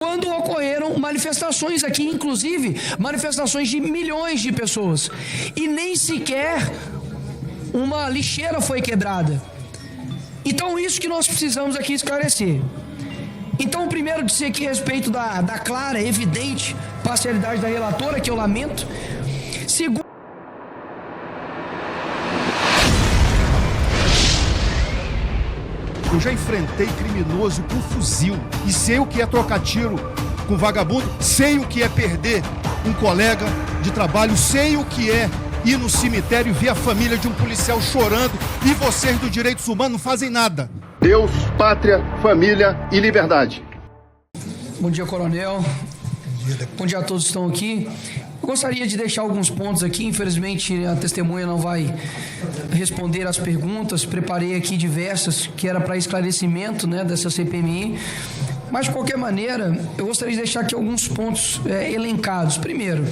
quando ocorreram manifestações aqui, inclusive manifestações de milhões de pessoas, e nem sequer uma lixeira foi quebrada. Então, isso que nós precisamos aqui esclarecer. Então, primeiro, dizer aqui a respeito da clara, evidente parcialidade da relatora, que eu lamento. Segundo, eu já enfrentei criminoso com fuzil e sei o que é trocar tiro com vagabundo, sei o que é perder um colega de trabalho, sei o que é ir no cemitério e ver a família de um policial chorando e vocês do Direitos Humanos não fazem nada. Deus, pátria, família e liberdade. Bom dia, coronel. Bom dia a todos que estão aqui. Eu gostaria de deixar alguns pontos aqui. Infelizmente, a testemunha não vai responder às perguntas. Preparei aqui diversas, que era para esclarecimento, né, dessa CPMI. Mas, de qualquer maneira, eu gostaria de deixar aqui alguns pontos elencados. Primeiro,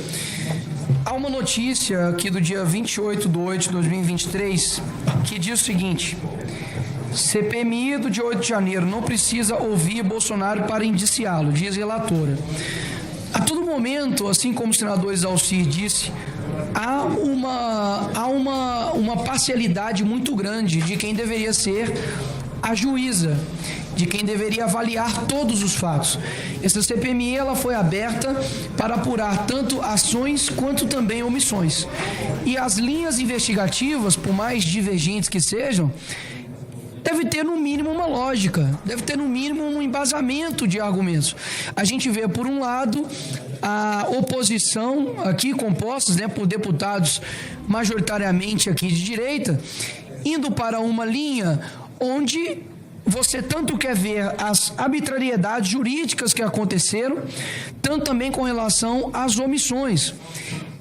há uma notícia aqui do dia 28/8/2023 que diz o seguinte: CPMI do dia 8 de janeiro não precisa ouvir Bolsonaro para indiciá-lo, diz relatora. A todo momento, assim como o senador Exalcir disse, há uma parcialidade muito grande de quem deveria ser a juíza, de quem deveria avaliar todos os fatos. Essa CPMI ela foi aberta para apurar tanto ações quanto também omissões. E as linhas investigativas, por mais divergentes que sejam, deve ter no mínimo uma lógica, deve ter no mínimo um embasamento de argumentos. A gente vê, por um lado, a oposição aqui compostas, né, por deputados majoritariamente aqui de direita, indo para uma linha onde você tanto quer ver as arbitrariedades jurídicas que aconteceram, tanto também com relação às omissões.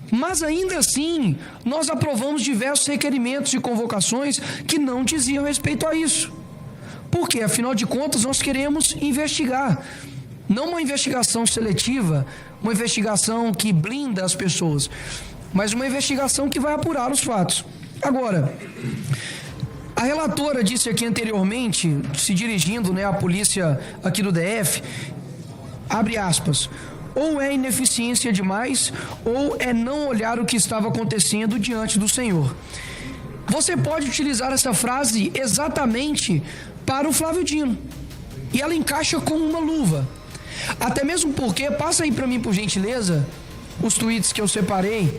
Mas ainda assim, nós aprovamos diversos requerimentos e convocações que não diziam respeito a isso. Porque, afinal de contas, nós queremos investigar. Não uma investigação seletiva, uma investigação que blinda as pessoas, mas uma investigação que vai apurar os fatos. Agora, a relatora disse aqui anteriormente, se dirigindo, né, à polícia aqui do DF, abre aspas, ou é ineficiência demais, ou é não olhar o que estava acontecendo diante do Senhor. Você pode utilizar essa frase exatamente para o Flávio Dino, e ela encaixa como uma luva. Até mesmo porque, passa aí para mim, por gentileza, os tweets que eu separei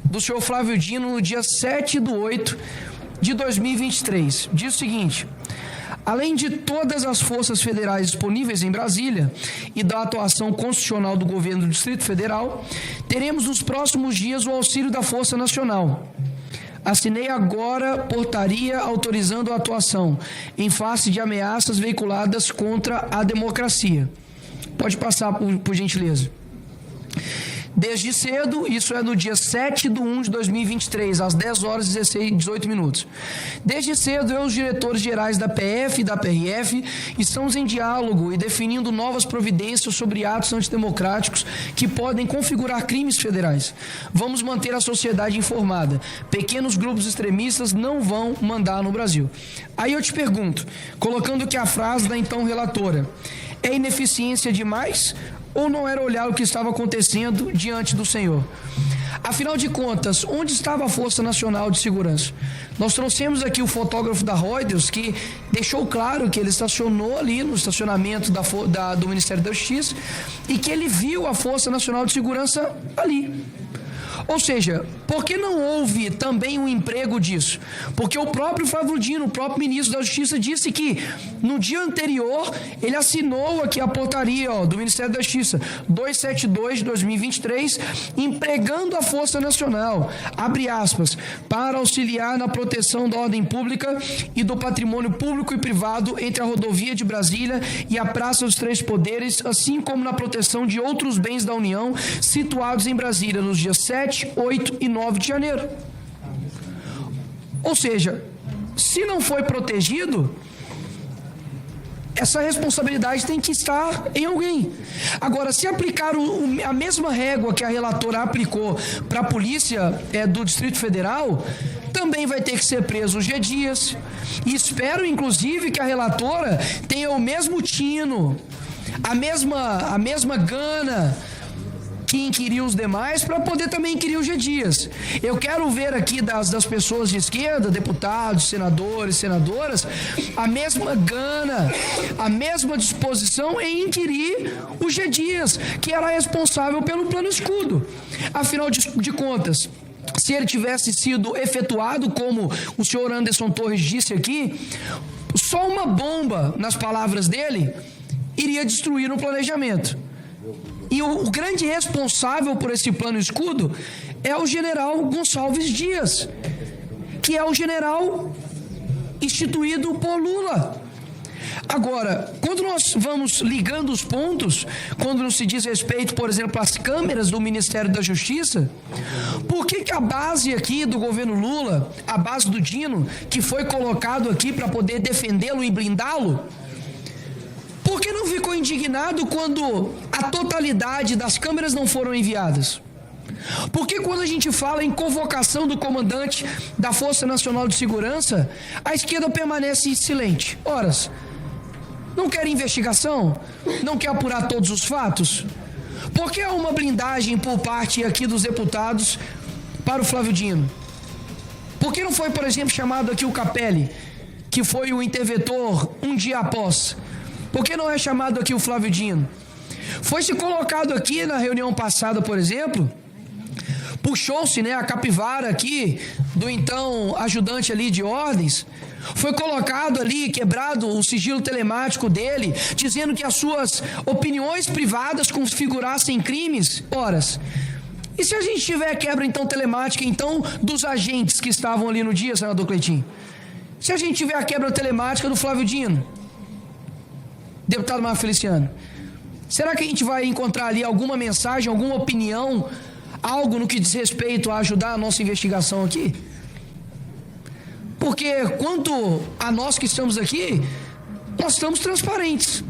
do senhor Flávio Dino no dia 7/8/2023. Diz o seguinte: além de todas as forças federais disponíveis em Brasília e da atuação constitucional do governo do Distrito Federal, teremos nos próximos dias o auxílio da Força Nacional. Assinei agora portaria autorizando a atuação em face de ameaças veiculadas contra a democracia. Pode passar, por gentileza. Desde cedo, isso é no dia 7/1/2023, às 10 horas e 18 minutos. Desde cedo, eu e os diretores gerais da PF e da PRF estamos em diálogo e definindo novas providências sobre atos antidemocráticos que podem configurar crimes federais. Vamos manter a sociedade informada. Pequenos grupos extremistas não vão mandar no Brasil. Aí eu te pergunto, colocando aqui a frase da então relatora, é ineficiência demais ou não era olhar o que estava acontecendo diante do Senhor? Afinal de contas, onde estava a Força Nacional de Segurança? Nós trouxemos aqui o fotógrafo da Reuters, que deixou claro que ele estacionou ali no estacionamento do Ministério da Justiça e que ele viu a Força Nacional de Segurança ali. Ou seja, por que não houve também um emprego disso? Porque o próprio Flávio Dino, o próprio ministro da Justiça, disse que no dia anterior ele assinou aqui a portaria do Ministério da Justiça 272/2023, empregando a Força Nacional, abre aspas, para auxiliar na proteção da ordem pública e do patrimônio público e privado entre a rodovia de Brasília e a Praça dos Três Poderes, assim como na proteção de outros bens da União situados em Brasília nos dias 7, 8 e 9 de janeiro. Ou seja, se não foi protegido, essa responsabilidade tem que estar em alguém. Agora, se aplicar a mesma régua que a relatora aplicou para a polícia do Distrito Federal, também vai ter que ser preso o G. Dias. E espero, inclusive, que a relatora tenha o mesmo tino a mesma gana que inquiriu os demais para poder também inquirir o G. Dias. Eu quero ver aqui das pessoas de esquerda, deputados, senadores, senadoras, a mesma gana, a mesma disposição em inquirir o G. Dias, que era responsável pelo Plano Escudo. Afinal de contas, se ele tivesse sido efetuado, como o senhor Anderson Torres disse aqui, só uma bomba, nas palavras dele, iria destruir o planejamento. E o grande responsável por esse Plano Escudo é o general Gonçalves Dias, que é o general instituído por Lula. Agora, quando nós vamos ligando os pontos, quando não se diz respeito, por exemplo, às câmeras do Ministério da Justiça, por que a base aqui do governo Lula, a base do Dino, que foi colocado aqui para poder defendê-lo e blindá-lo, por que não ficou indignado quando a totalidade das câmeras não foram enviadas? Porque quando a gente fala em convocação do comandante da Força Nacional de Segurança, a esquerda permanece silente. Horas, não quer investigação? Não quer apurar todos os fatos? Por que há uma blindagem por parte aqui dos deputados para o Flávio Dino? Por que não foi, por exemplo, chamado aqui o Capelli, que foi o interventor um dia após? Por que não é chamado aqui o Flávio Dino? Foi-se colocado aqui na reunião passada, por exemplo, puxou-se, a capivara aqui do então ajudante ali de ordens, foi colocado ali, quebrado o sigilo telemático dele, dizendo que as suas opiniões privadas configurassem crimes. Horas, e se a gente tiver quebra então telemática então dos agentes que estavam ali no dia, senador Cleitinho? Se a gente tiver a quebra telemática do Flávio Dino, deputado Marco Feliciano, será que a gente vai encontrar ali alguma mensagem, alguma opinião, algo no que diz respeito a ajudar a nossa investigação aqui? Porque quanto a nós que estamos aqui, nós estamos transparentes.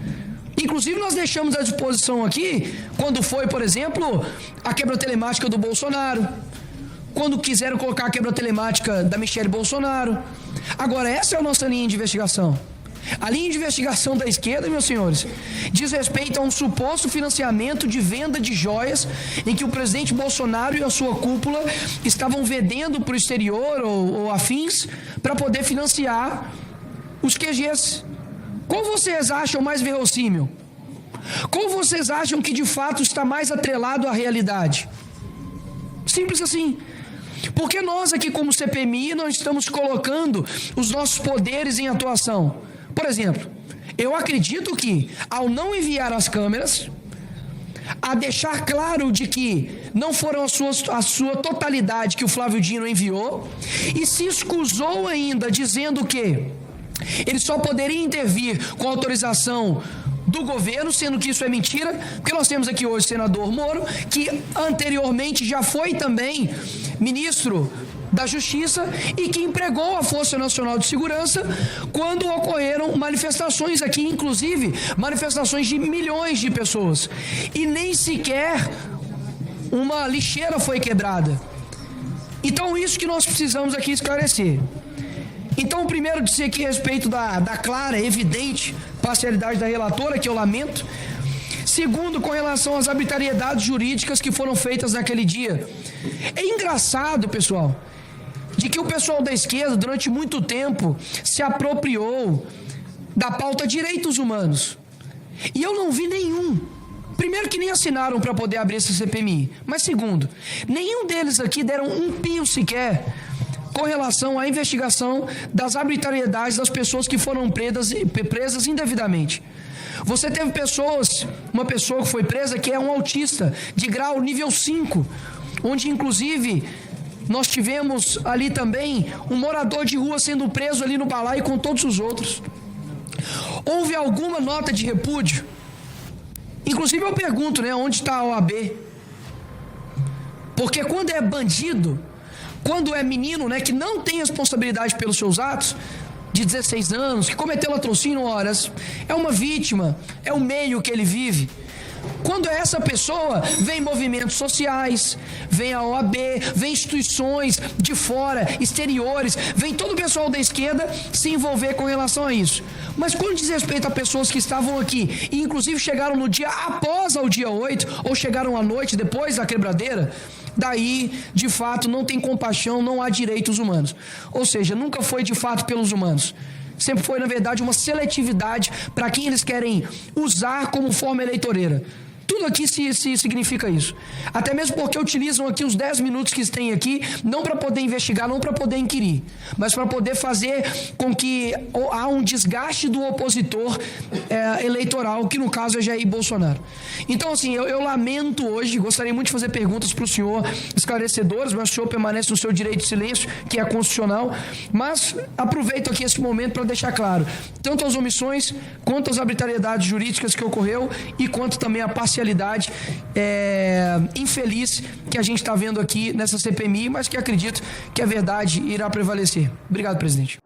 Inclusive nós deixamos à disposição aqui, quando foi, por exemplo, a quebra telemática do Bolsonaro, quando quiseram colocar a quebra telemática da Michelle Bolsonaro. Agora, essa é a nossa linha de investigação. A linha de investigação da esquerda, meus senhores, diz respeito a um suposto financiamento de venda de joias em que o presidente Bolsonaro e a sua cúpula estavam vendendo para o exterior ou afins para poder financiar os QGs. Qual vocês acham mais verossímil? Qual vocês acham que de fato está mais atrelado à realidade? Simples assim. Porque nós aqui como CPMI nós estamos colocando os nossos poderes em atuação. Por exemplo, eu acredito que ao não enviar as câmeras, a deixar claro de que não foram a sua totalidade que o Flávio Dino enviou, e se escusou ainda dizendo que ele só poderia intervir com autorização do governo, sendo que isso é mentira, porque nós temos aqui hoje o senador Moro, que anteriormente já foi também ministro da Justiça e que empregou a Força Nacional de Segurança quando ocorreram manifestações aqui, inclusive manifestações de milhões de pessoas, e nem sequer uma lixeira foi quebrada. Então isso que nós precisamos aqui esclarecer. Então, primeiro, dizer aqui a respeito da clara, evidente parcialidade da relatora, que eu lamento. Segundo, com relação às arbitrariedades jurídicas que foram feitas naquele dia. É engraçado, pessoal, de que o pessoal da esquerda, durante muito tempo, se apropriou da pauta direitos humanos. E eu não vi nenhum. Primeiro, que nem assinaram para poder abrir essa CPMI. Mas segundo, nenhum deles aqui deram um pio sequer com relação à investigação das arbitrariedades das pessoas que foram presas indevidamente. Você teve uma pessoa que foi presa que é um autista de grau nível 5, onde inclusive nós tivemos ali também um morador de rua sendo preso ali no balaio com todos os outros. Houve alguma nota de repúdio? Inclusive eu pergunto, onde está a OAB? Porque quando é bandido, quando é menino, que não tem responsabilidade pelos seus atos, de 16 anos, que cometeu latrocínio, horas, é uma vítima, é o meio que ele vive. Quando é essa pessoa, vem movimentos sociais, vem a OAB, vem instituições de fora, exteriores, vem todo o pessoal da esquerda se envolver com relação a isso. Mas quando diz respeito a pessoas que estavam aqui, e inclusive chegaram no dia após ao dia 8, ou chegaram à noite depois da quebradeira, daí, de fato, não tem compaixão, não há direitos humanos. Ou seja, nunca foi de fato pelos humanos. Sempre foi, na verdade, uma seletividade para quem eles querem usar como forma eleitoreira. Tudo aqui se significa isso. Até mesmo porque utilizam aqui os 10 minutos que têm aqui, não para poder investigar, não para poder inquirir, mas para poder fazer com que há um desgaste do opositor eleitoral, que no caso é Jair Bolsonaro. Então, assim, eu lamento hoje, gostaria muito de fazer perguntas para o senhor esclarecedoras, mas o senhor permanece no seu direito de silêncio, que é constitucional, mas aproveito aqui esse momento para deixar claro, tanto as omissões, quanto as arbitrariedades jurídicas que ocorreu, e quanto também a parcialidade infeliz que a gente está vendo aqui nessa CPMI, mas que acredito que a verdade irá prevalecer. Obrigado, presidente.